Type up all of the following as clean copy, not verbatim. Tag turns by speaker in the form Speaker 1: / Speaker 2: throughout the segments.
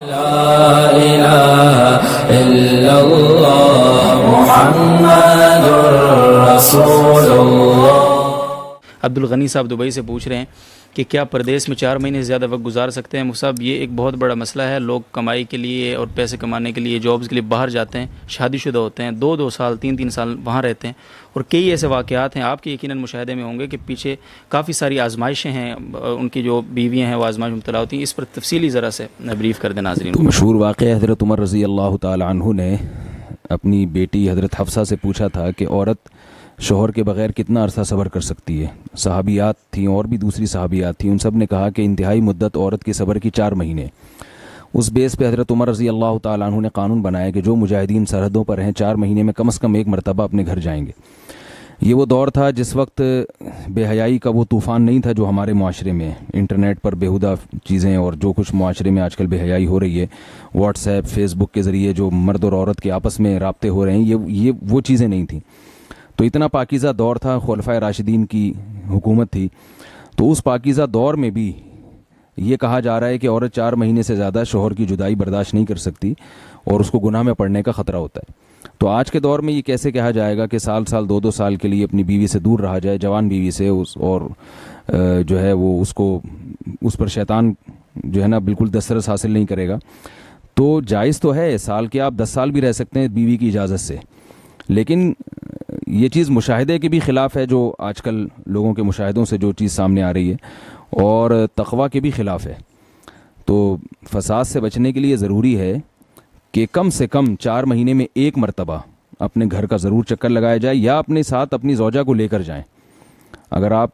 Speaker 1: لا الہ الا اللہ محمد رسول اللہ۔
Speaker 2: عبدالغنی صاحب دبئی سے پوچھ رہے ہیں کہ کیا پردیس میں 4 مہینے سے زیادہ وقت گزار سکتے ہیں؟ مفتی صاحب یہ ایک بہت بڑا مسئلہ ہے، لوگ کمائی کے لیے اور پیسے کمانے کے لیے جابز کے لیے باہر جاتے ہیں، شادی شدہ ہوتے ہیں، 2 سال 3 سال وہاں رہتے ہیں، اور کئی ایسے واقعات ہیں آپ کے یقیناً مشاہدے میں ہوں گے کہ پیچھے کافی ساری آزمائشیں ہیں، ان کی جو بیویاں ہیں وہ آزمائش میں مبتلا ہوتی ہیں۔ اس پر تفصیلی ذرا سے بریف کر دیں ناظرین۔
Speaker 3: تو مشہور واقعہ حضرت عمر رضی اللہ تعالی عنہ نے اپنی بیٹی حضرت حفصہ سے پوچھا تھا کہ عورت شوہر کے بغیر کتنا عرصہ صبر کر سکتی ہے۔ صحابیات تھیں اور بھی دوسری صحابیات تھیں، ان سب نے کہا کہ انتہائی مدت عورت کے صبر کی 4 مہینے۔ اس بیس پہ حضرت عمر رضی اللہ تعالیٰ عنہ نے قانون بنایا کہ جو مجاہدین سرحدوں پر ہیں 4 مہینے میں کم از کم 1 مرتبہ اپنے گھر جائیں گے۔ یہ وہ دور تھا جس وقت بے حیائی کا وہ طوفان نہیں تھا جو ہمارے معاشرے میں انٹرنیٹ پر بیہودہ چیزیں اور جو کچھ معاشرے میں آج کل بے حیائی ہو رہی ہے، واٹس ایپ فیس بک کے ذریعے جو مرد اور عورت کے آپس میں رابطے ہو رہے ہیں، یہ وہ چیزیں نہیں تھیں۔ تو اتنا پاکیزہ دور تھا، خلفائے راشدین کی حکومت تھی، تو اس پاکیزہ دور میں بھی یہ کہا جا رہا ہے کہ عورت 4 مہینے سے زیادہ شوہر کی جدائی برداشت نہیں کر سکتی اور اس کو گناہ میں پڑنے کا خطرہ ہوتا ہے۔ تو آج کے دور میں یہ کیسے کہا جائے گا کہ سال 2 سال کے لیے اپنی بیوی سے دور رہا جائے، جوان بیوی سے، اور جو ہے وہ اس پر شیطان جو ہے نا بالکل دسترس حاصل نہیں کرے گا۔ تو جائز تو ہے، سال کے آپ 10 سال بھی رہ سکتے ہیں بیوی کی اجازت سے، لیکن یہ چیز مشاہدے کے بھی خلاف ہے، جو آج کل لوگوں کے مشاہدوں سے جو چیز سامنے آ رہی ہے، اور تقویٰ کے بھی خلاف ہے۔ تو فساد سے بچنے کے لیے ضروری ہے کہ کم سے کم 4 مہینے میں 1 مرتبہ اپنے گھر کا ضرور چکر لگایا جائے، یا اپنے ساتھ اپنی زوجہ کو لے کر جائیں۔ اگر آپ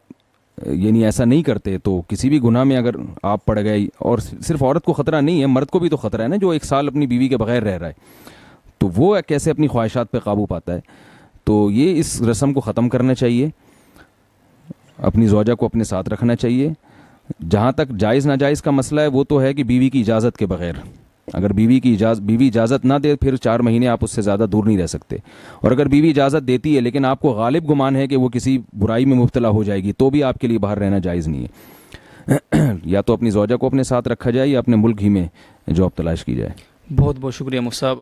Speaker 3: یعنی ایسا نہیں کرتے تو کسی بھی گناہ میں اگر آپ پڑ گئے، اور صرف عورت کو خطرہ نہیں ہے، مرد کو بھی تو خطرہ ہے نا، جو 1 سال اپنی بیوی کے بغیر رہ رہا ہے، تو وہ کیسے اپنی خواہشات پہ قابو پاتا ہے۔ تو یہ اس رسم کو ختم کرنا چاہیے، اپنی زوجہ کو اپنے ساتھ رکھنا چاہیے۔ جہاں تک جائز ناجائز کا مسئلہ ہے وہ تو ہے کہ بیوی کی اجازت کے بغیر، اگر بیوی اجازت نہ دے پھر 4 مہینے آپ اس سے زیادہ دور نہیں رہ سکتے، اور اگر بیوی اجازت دیتی ہے لیکن آپ کو غالب گمان ہے کہ وہ کسی برائی میں مبتلا ہو جائے گی، تو بھی آپ کے لیے باہر رہنا جائز نہیں ہے۔ یا تو اپنی زوجہ کو اپنے ساتھ رکھا جائے یا اپنے ملک ہی میں جاب تلاش کی جائے۔
Speaker 2: بہت بہت شکریہ مفتی صاحب۔